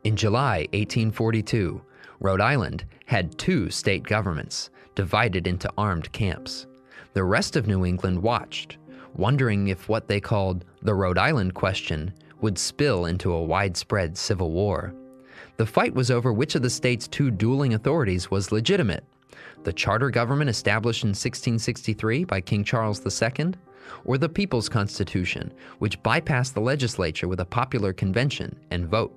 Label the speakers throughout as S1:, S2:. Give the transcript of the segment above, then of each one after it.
S1: In July 1842, Rhode Island had two state governments, divided into armed camps. The rest of New England watched, wondering if what they called the Rhode Island Question would spill into a widespread civil war. The fight was over which of the state's two dueling authorities was legitimate: the charter government established in 1663 by King Charles II, or the People's Constitution, which bypassed the legislature with a popular convention and vote.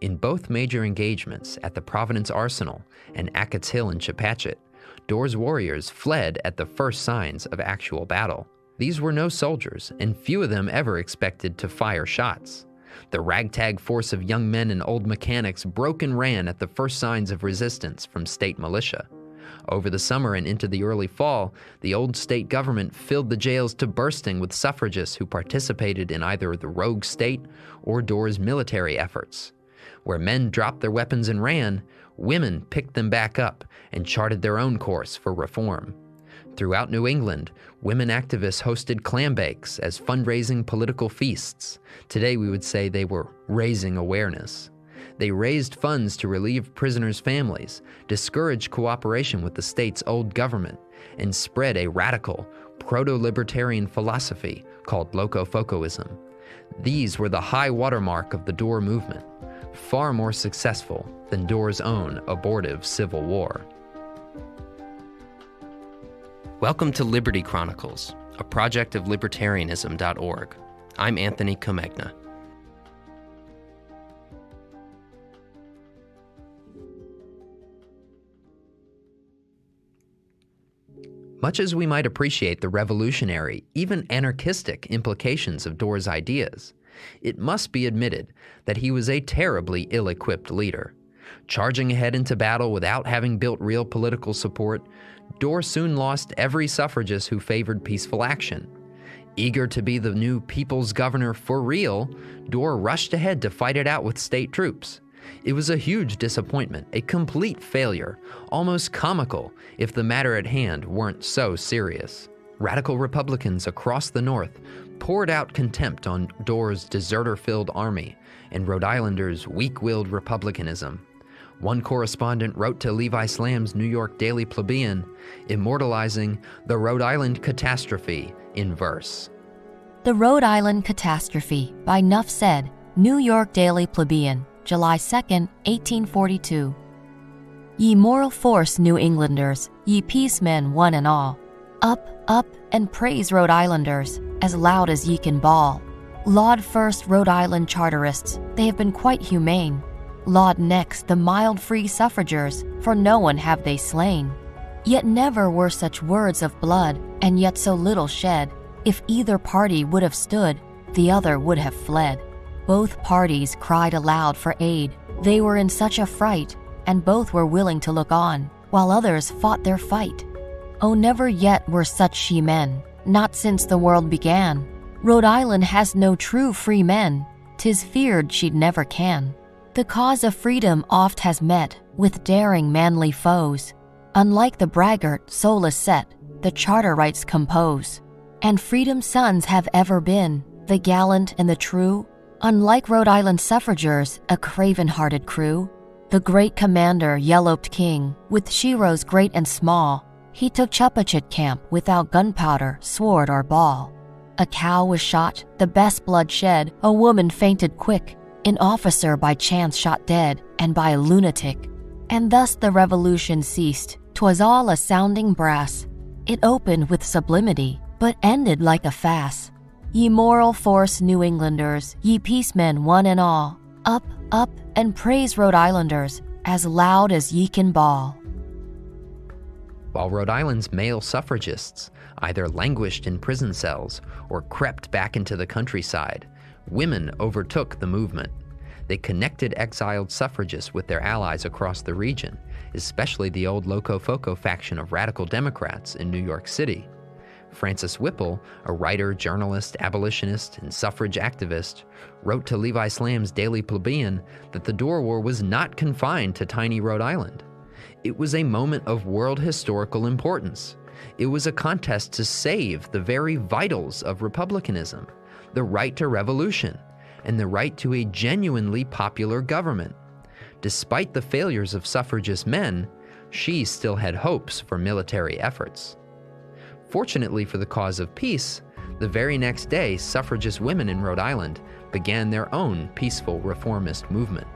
S1: In both major engagements at the Providence Arsenal and Accott's Hill in Chepachet, Dorr's warriors fled at the first signs of actual battle. These were no soldiers, and few of them ever expected to fire shots. The ragtag force of young men and old mechanics broke and ran at the first signs of resistance from state militia. Over the summer and into the early fall, the old state government filled the jails to bursting with suffragists who participated in either the rogue state or Dorr's military efforts. Where men dropped their weapons and ran, women picked them back up and charted their own course for reform. Throughout New England, women activists hosted clambakes as fundraising political feasts. Today we would say they were raising awareness. They raised funds to relieve prisoners' families, discouraged cooperation with the state's old government, and spread a radical, proto-libertarian philosophy called Locofocoism. These were the high watermark of the Dorr movement, far more successful than Dorr's own abortive civil war. Welcome to Liberty Chronicles, a project of libertarianism.org. I'm Anthony Comegna. Much as we might appreciate the revolutionary, even anarchistic implications of Dorr's ideas, it must be admitted that he was a terribly ill-equipped leader. Charging ahead into battle without having built real political support, Dorr soon lost every suffragist who favored peaceful action. Eager to be the new people's governor for real, Dorr rushed ahead to fight it out with state troops. It was a huge disappointment, a complete failure, almost comical if the matter at hand weren't so serious. Radical Republicans across the North poured out contempt on Dorr's deserter-filled army and Rhode Islanders' weak-willed republicanism. One correspondent wrote to Levi Slamm's New York Daily Plebeian, immortalizing the Rhode Island catastrophe in verse.
S2: The Rhode Island Catastrophe by Nuff Said, New York Daily Plebeian, July 2, 1842. Ye moral force, New Englanders, ye peacemen one and all, up, up, and praise Rhode Islanders, as loud as ye can bawl. Laud first Rhode Island charterists, they have been quite humane. Laud next the mild free suffragers, for no one have they slain. Yet never were such words of blood, and yet so little shed. If either party would have stood, the other would have fled. Both parties cried aloud for aid, they were in such a fright, and both were willing to look on, while others fought their fight. Oh, never yet were such she men, not since the world began. Rhode Island has no true free men, 'tis feared she'd never can. The cause of freedom oft has met with daring manly foes. Unlike the braggart, soulless set, the charter rights compose. And freedom's sons have ever been, the gallant and the true. Unlike Rhode Island suffragers, a craven-hearted crew. The great commander, yellowed king, with sheroes great and small, he took Chepachet camp without gunpowder, sword, or ball. A cow was shot, the best blood shed, a woman fainted quick, an officer by chance shot dead, and by a lunatic. And thus the revolution ceased, 'twas all a sounding brass. It opened with sublimity, but ended like a farce. Ye moral force, New Englanders, ye peacemen one and all, up, up, and praise Rhode Islanders, as loud as ye can bawl.
S1: While Rhode Island's male suffragists either languished in prison cells or crept back into the countryside, women overtook the movement. They connected exiled suffragists with their allies across the region, especially the old Locofoco faction of radical Democrats in New York City. Frances Whipple, a writer, journalist, abolitionist, and suffrage activist, wrote to Levi Slamm's Daily Plebeian that the Dorr War was not confined to tiny Rhode Island. It was a moment of world historical importance. It was a contest to save the very vitals of republicanism, the right to revolution, and the right to a genuinely popular government. Despite the failures of suffragist men, she still had hopes for military efforts. Fortunately for the cause of peace, the very next day, suffragist women in Rhode Island began their own peaceful reformist movement.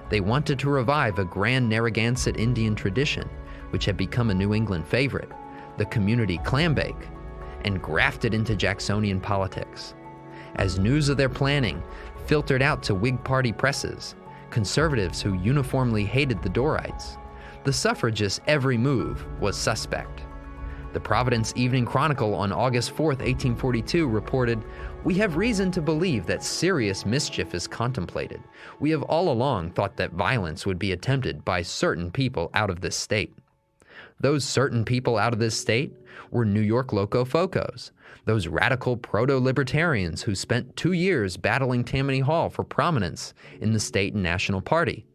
S1: They wanted to revive a grand Narragansett Indian tradition, which had become a New England favorite, the community clambake, and graft it into Jacksonian politics. As news of their planning filtered out to Whig Party presses, conservatives who uniformly hated the Dorrites, the suffragists' every move was suspect. The Providence Evening Chronicle on August 4, 1842 reported, "We have reason to believe that serious mischief is contemplated. We have all along thought that violence would be attempted by certain people out of this state." Those certain people out of this state were New York Locofocos, those radical proto-libertarians who spent 2 years battling Tammany Hall for prominence in the state and national party.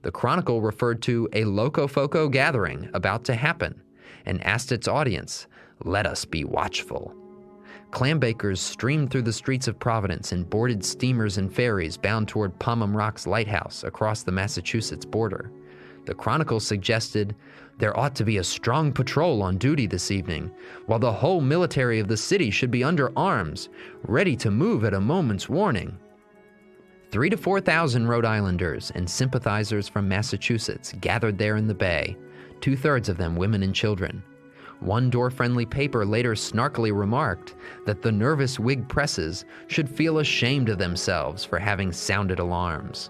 S1: The Chronicle referred to a Locofoco gathering about to happen and asked its audience, "Let us be watchful." Clambakers streamed through the streets of Providence in boarded steamers and ferries bound toward Pomham Rock's lighthouse across the Massachusetts border. The Chronicle suggested there ought to be a strong patrol on duty this evening, while the whole military of the city should be under arms, ready to move at a moment's warning. 3,000 to 4,000 Rhode Islanders and sympathizers from Massachusetts gathered there in the bay, 2/3 of them women and children. One Dorr-friendly paper later snarkily remarked that the nervous Whig presses should feel ashamed of themselves for having sounded alarms.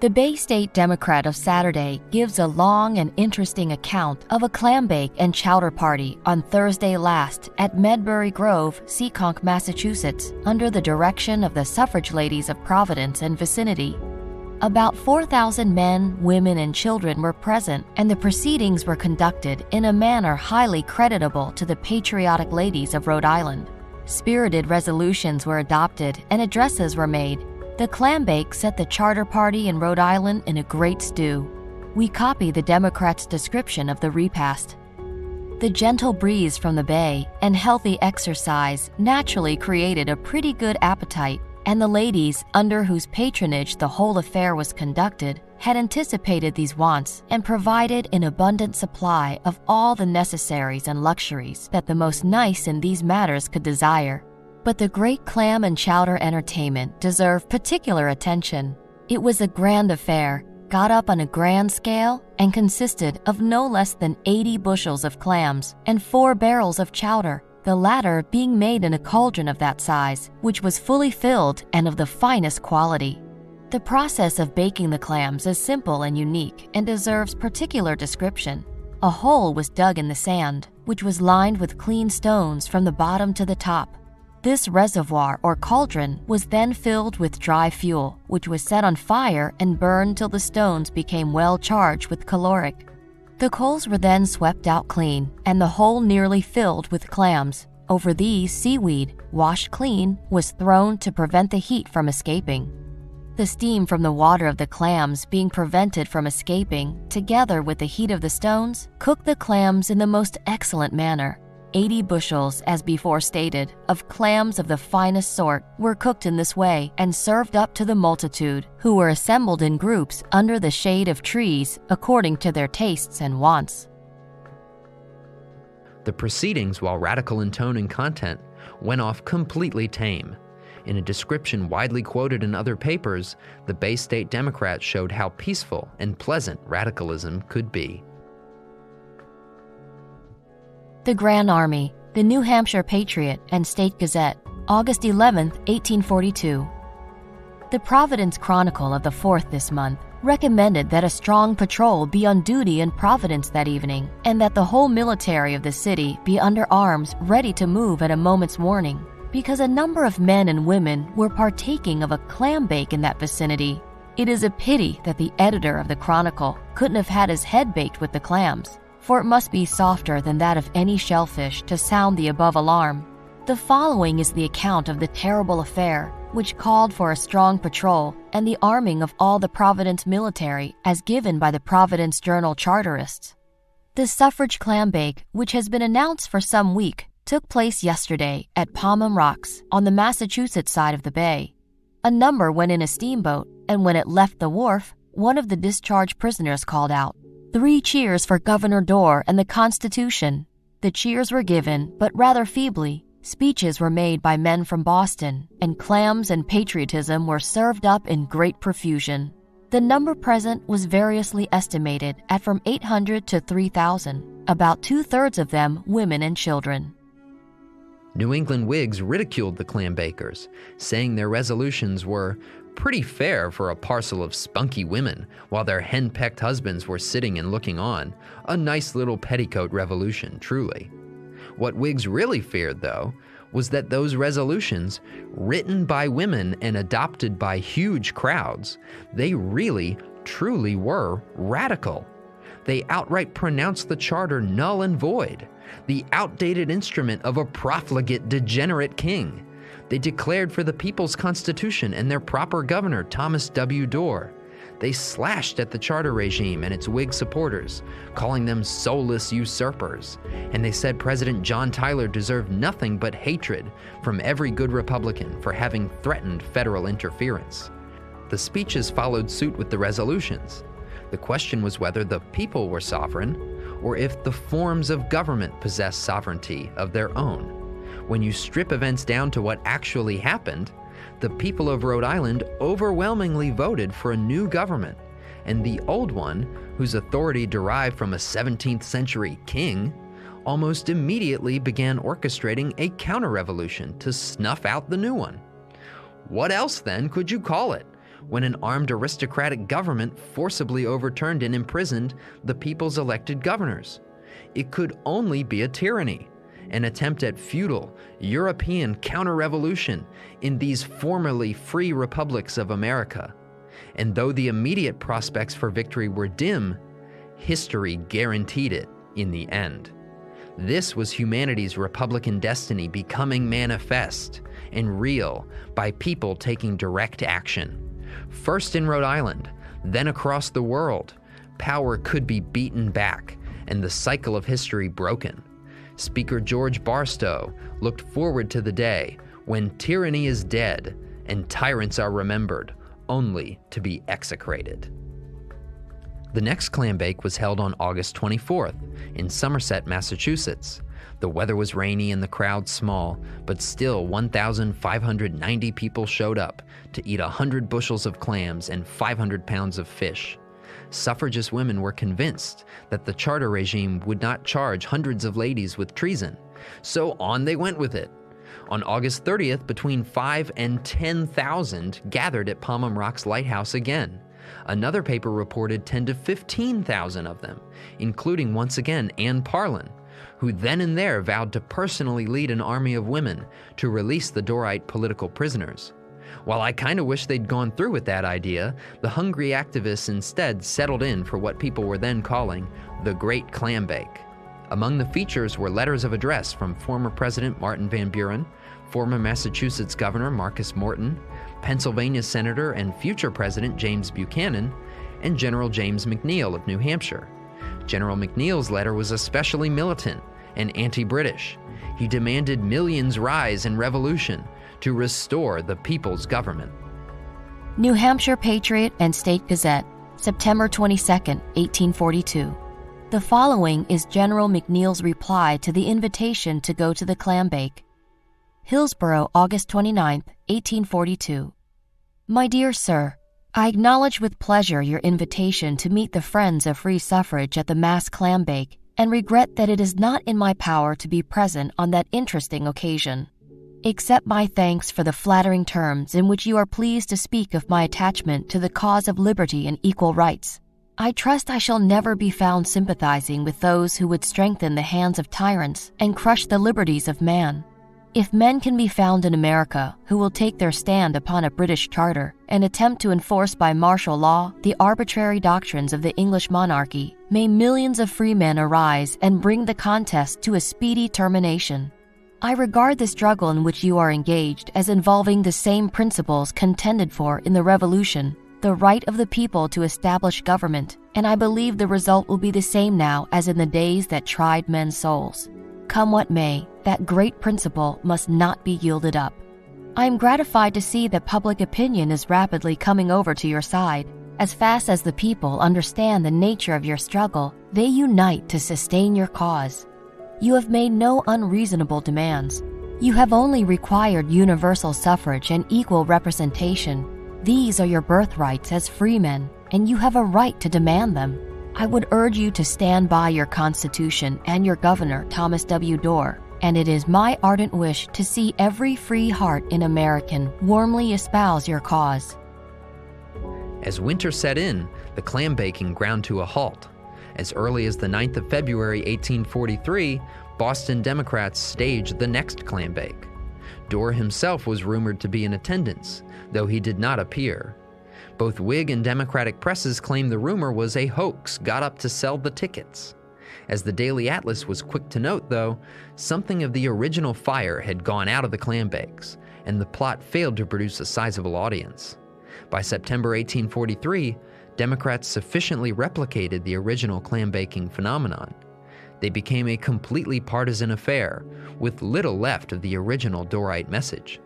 S2: The Bay State Democrat of Saturday gives a long and interesting account of a clambake and chowder party on Thursday last at Medbury Grove, Seekonk, Massachusetts, under the direction of the suffrage ladies of Providence and vicinity. About 4,000 men, women, and children were present, and the proceedings were conducted in a manner highly creditable to the patriotic ladies of Rhode Island. Spirited resolutions were adopted and addresses were made. The clambake set the charter party in Rhode Island in a great stew. We copy the Democrats' description of the repast. The gentle breeze from the bay and healthy exercise naturally created a pretty good appetite, and the ladies, under whose patronage the whole affair was conducted, had anticipated these wants and provided an abundant supply of all the necessaries and luxuries that the most nice in these matters could desire. But the great clam and chowder entertainment deserved particular attention. It was a grand affair, got up on a grand scale, and consisted of no less than 80 bushels of clams and 4 barrels of chowder, the latter being made in a cauldron of that size, which was fully filled and of the finest quality. The process of baking the clams is simple and unique and deserves particular description. A hole was dug in the sand, which was lined with clean stones from the bottom to the top. This reservoir or cauldron was then filled with dry fuel, which was set on fire and burned till the stones became well charged with caloric. The coals were then swept out clean, and the hole nearly filled with clams. Over these, seaweed, washed clean, was thrown to prevent the heat from escaping. The steam from the water of the clams being prevented from escaping, together with the heat of the stones, cooked the clams in the most excellent manner. 80 bushels, as before stated, of clams of the finest sort were cooked in this way and served up to the multitude, who were assembled in groups under the shade of trees according to their tastes and wants.
S1: The proceedings, while radical in tone and content, went off completely tame. In a description widely quoted in other papers, the Bay State Democrat showed how peaceful and pleasant radicalism could be.
S2: The Grand Army, the New Hampshire Patriot and State Gazette, August 11, 1842. The Providence Chronicle of the 4th this month recommended that a strong patrol be on duty in Providence that evening, and that the whole military of the city be under arms ready to move at a moment's warning, because a number of men and women were partaking of a clambake in that vicinity. It is a pity that the editor of the Chronicle couldn't have had his head baked with the clams, for it must be softer than that of any shellfish to sound the above alarm. The following is the account of the terrible affair, which called for a strong patrol and the arming of all the Providence military as given by the Providence Journal Charterists. The suffrage clambake, which has been announced for some week, took place yesterday at Palm Rocks on the Massachusetts side of the bay. A number went in a steamboat, and when it left the wharf, one of the discharged prisoners called out, 3 cheers for Governor Dorr and the Constitution. The cheers were given, but rather feebly. Speeches were made by men from Boston, and clams and patriotism were served up in great profusion. The number present was variously estimated at from 800 to 3,000, about 2/3 of them women and children.
S1: New England Whigs ridiculed the Clambakers, saying their resolutions were pretty fair for a parcel of spunky women while their hen-pecked husbands were sitting and looking on. A nice little petticoat revolution, truly. What Whigs really feared, though, was that those resolutions, written by women and adopted by huge crowds, they really, truly were radical. They outright pronounced the charter null and void, the outdated instrument of a profligate, degenerate king. They declared for the People's Constitution and their proper governor, Thomas W. Dorr. They slashed at the charter regime and its Whig supporters, calling them soulless usurpers. And they said President John Tyler deserved nothing but hatred from every good Republican for having threatened federal interference. The speeches followed suit with the resolutions. The question was whether the people were sovereign, or if the forms of government possessed sovereignty of their own. When you strip events down to what actually happened, the people of Rhode Island overwhelmingly voted for a new government, and the old one, whose authority derived from a 17th century king, almost immediately began orchestrating a counter-revolution to snuff out the new one. What else, then, could you call it, when an armed aristocratic government forcibly overturned and imprisoned the people's elected governors? It could only be a tyranny, an attempt at feudal, European counter-revolution in these formerly free republics of America. And though the immediate prospects for victory were dim, history guaranteed it in the end. This was humanity's Republican destiny becoming manifest and real by people taking direct action. First in Rhode Island, then across the world, power could be beaten back and the cycle of history broken. Speaker George Barstow looked forward to the day when tyranny is dead and tyrants are remembered, only to be execrated. The next clambake was held on August 24th in Somerset, Massachusetts. The weather was rainy and the crowd small, but still 1,590 people showed up to eat 100 bushels of clams and 500 pounds of fish. Suffragist women were convinced that the charter regime would not charge hundreds of ladies with treason, so on they went with it. On August 30th, between 5,000 and 10,000 gathered at Palm Rocks Lighthouse again. Another paper reported 10,000 to 15,000 of them, including once again Anne Parlin, who then and there vowed to personally lead an army of women to release the Dorrite political prisoners. While I kind of wish they'd gone through with that idea, the hungry activists instead settled in for what people were then calling the Great Clambake. Among the features were letters of address from former President Martin Van Buren, former Massachusetts Governor Marcus Morton, Pennsylvania Senator and future President James Buchanan, and General James McNeill of New Hampshire. General McNeill's letter was especially militant and anti-British. He demanded millions rise in revolution to restore the people's government.
S2: New Hampshire Patriot and State Gazette, September 22, 1842. The following is General McNeill's reply to the invitation to go to the clambake. Hillsborough, August 29, 1842. My dear sir, I acknowledge with pleasure your invitation to meet the friends of free suffrage at the mass clambake and regret that it is not in my power to be present on that interesting occasion. Accept my thanks for the flattering terms in which you are pleased to speak of my attachment to the cause of liberty and equal rights. I trust I shall never be found sympathizing with those who would strengthen the hands of tyrants and crush the liberties of man. If men can be found in America who will take their stand upon a British charter and attempt to enforce by martial law the arbitrary doctrines of the English monarchy, may millions of free men arise and bring the contest to a speedy termination. I regard the struggle in which you are engaged as involving the same principles contended for in the Revolution, the right of the people to establish government, and I believe the result will be the same now as in the days that tried men's souls. come what may, that great principle must not be yielded up. I am gratified to see that public opinion is rapidly coming over to your side. As fast as the people understand the nature of your struggle, they unite to sustain your cause. You have made no unreasonable demands. You have only required universal suffrage and equal representation. These are your birthrights as free men, and you have a right to demand them. I would urge you to stand by your Constitution and your Governor, Thomas W. Dorr, and it is my ardent wish to see every free heart in American warmly espouse your cause.
S1: As winter set in, the clam baking ground to a halt. As early as the 9th of February, 1843, Boston Democrats staged the next clam bake. Dorr himself was rumored to be in attendance, though he did not appear. Both Whig and Democratic presses claimed the rumor was a hoax got up to sell the tickets. As the Daily Atlas was quick to note, though, something of the original fire had gone out of the clam bakes, and the plot failed to produce a sizable audience. By September 1843, Democrats sufficiently replicated the original clam baking phenomenon. They became a completely partisan affair, with little left of the original Dorrite message.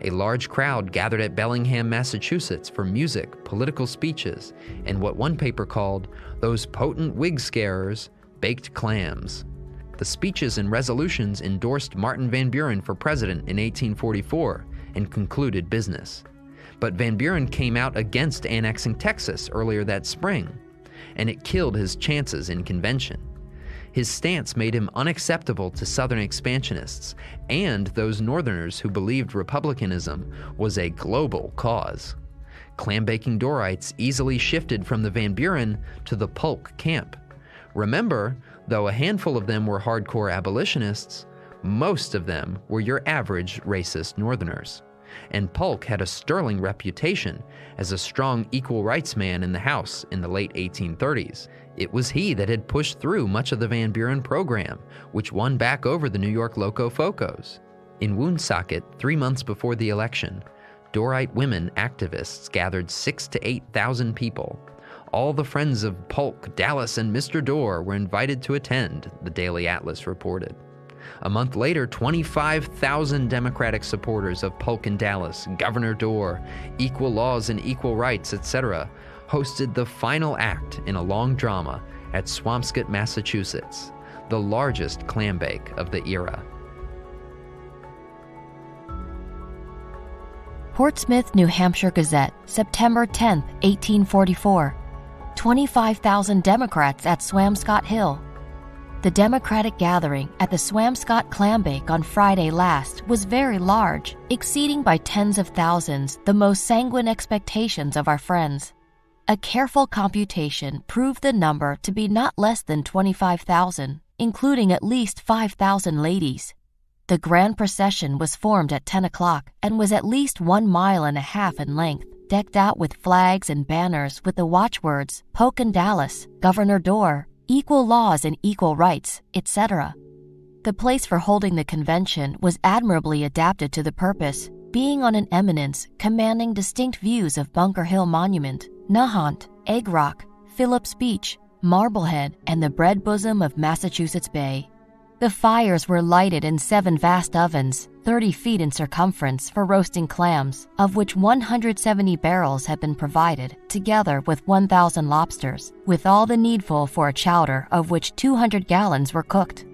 S1: A large crowd gathered at Bellingham, Massachusetts for music, political speeches, and what one paper called those potent Whig scarers, baked clams. The speeches and resolutions endorsed Martin Van Buren for president in 1844 and concluded business. But Van Buren came out against annexing Texas earlier that spring, and it killed his chances in convention. His stance made him unacceptable to Southern expansionists and those Northerners who believed Republicanism was a global cause. Clam-baking Dorrites easily shifted from the Van Buren to the Polk camp. Remember, though a handful of them were hardcore abolitionists, most of them were your average racist Northerners. And Polk had a sterling reputation as a strong equal rights man in the House in the late 1830s. It was he that had pushed through much of the Van Buren program, which won back over the New York Locofocos. In Woonsocket, 3 months before the election, Dorrite women activists gathered 6,000 to 8,000 people. All the friends of Polk, Dallas, and Mr. Dorr were invited to attend, the Daily Atlas reported. A month later, 25,000 Democratic supporters of Polk and Dallas, Governor Dorr, equal laws and equal rights, etc., hosted the final act in a long drama at Swampscott, Massachusetts, the largest clam bake of the era.
S2: Portsmouth, New Hampshire Gazette, September 10, 1844. 25,000 Democrats at Swampscott Hill. The Democratic gathering at the Swampscott Clambake on Friday last was very large, exceeding by tens of thousands the most sanguine expectations of our friends. A careful computation proved the number to be not less than 25,000, including at least 5,000 ladies. The grand procession was formed at 10 o'clock and was at least 1.5 miles in length, decked out with flags and banners with the watchwords Polk and Dallas, Governor Dorr, equal laws and equal rights, etc. The place for holding the convention was admirably adapted to the purpose, being on an eminence commanding distinct views of Bunker Hill Monument, Nahant, Egg Rock, Phillips Beach, Marblehead, and the bread bosom of Massachusetts Bay. The fires were lighted in 7 vast ovens, 30 feet in circumference, for roasting clams, of which 170 barrels had been provided, together with 1,000 lobsters, with all the needful for a chowder, of which 200 gallons were cooked.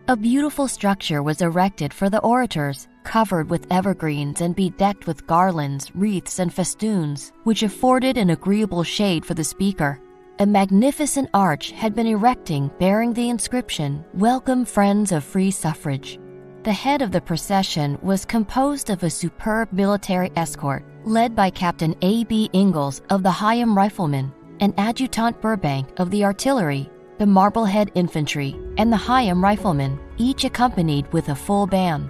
S2: A beautiful structure was erected for the orators, covered with evergreens and bedecked with garlands, wreaths, and festoons, which afforded an agreeable shade for the speaker. A magnificent arch had been erecting bearing the inscription, "Welcome, Friends of Free Suffrage." The head of the procession was composed of a superb military escort, led by Captain A.B. Ingalls of the Hyam Riflemen, and Adjutant Burbank of the Artillery, the Marblehead Infantry, and the Hyam Riflemen, each accompanied with a full band.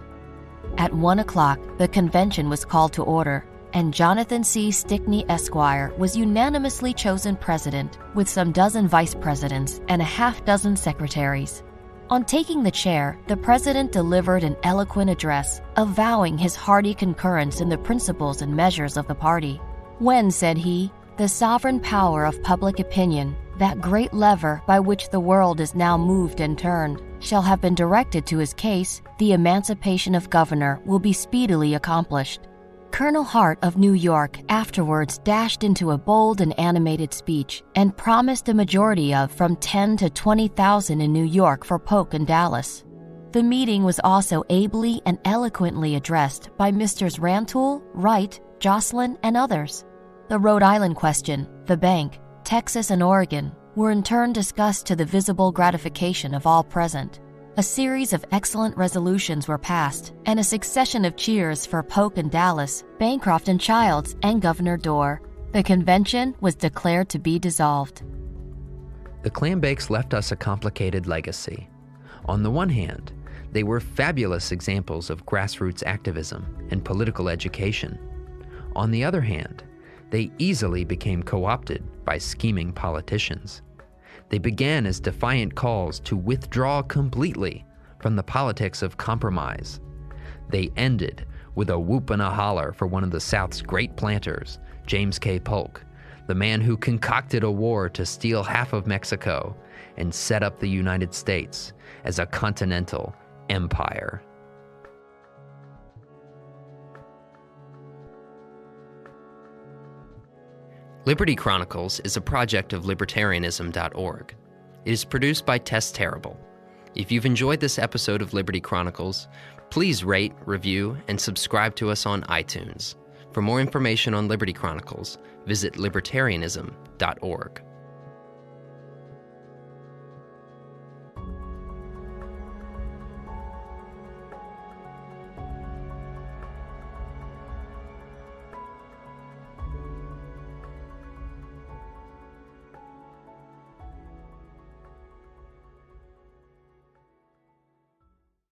S2: At 1 o'clock, the convention was called to order, and Jonathan C. Stickney, Esquire, was unanimously chosen president, with some dozen vice presidents and a half-dozen secretaries. On taking the chair, the president delivered an eloquent address, avowing his hearty concurrence in the principles and measures of the party. When, said he, the sovereign power of public opinion, that great lever by which the world is now moved and turned, shall have been directed to his case, the emancipation of governor will be speedily accomplished. Colonel Hart of New York afterwards dashed into a bold and animated speech and promised a majority of from 10 to 20,000 in New York for Polk and Dallas. The meeting was also ably and eloquently addressed by Messrs. Rantoul, Wright, Jocelyn, and others. The Rhode Island Question, the Bank, Texas, and Oregon were in turn discussed to the visible gratification of all present. A series of excellent resolutions were passed, and a succession of cheers for Polk and Dallas, Bancroft and Childs, and Governor Dorr. The convention was declared to be dissolved.
S1: The Clambakes left us a complicated legacy. On the one hand, they were fabulous examples of grassroots activism and political education. On the other hand, they easily became co-opted by scheming politicians. They began as defiant calls to withdraw completely from the politics of compromise. They ended with a whoop and a holler for one of the South's great planters, James K. Polk, the man who concocted a war to steal half of Mexico and set up the United States as a continental empire. Liberty Chronicles is a project of Libertarianism.org. It is produced by Tess Terrible. If you've enjoyed this episode of Liberty Chronicles, please rate, review, and subscribe to us on iTunes. For more information on Liberty Chronicles, visit Libertarianism.org.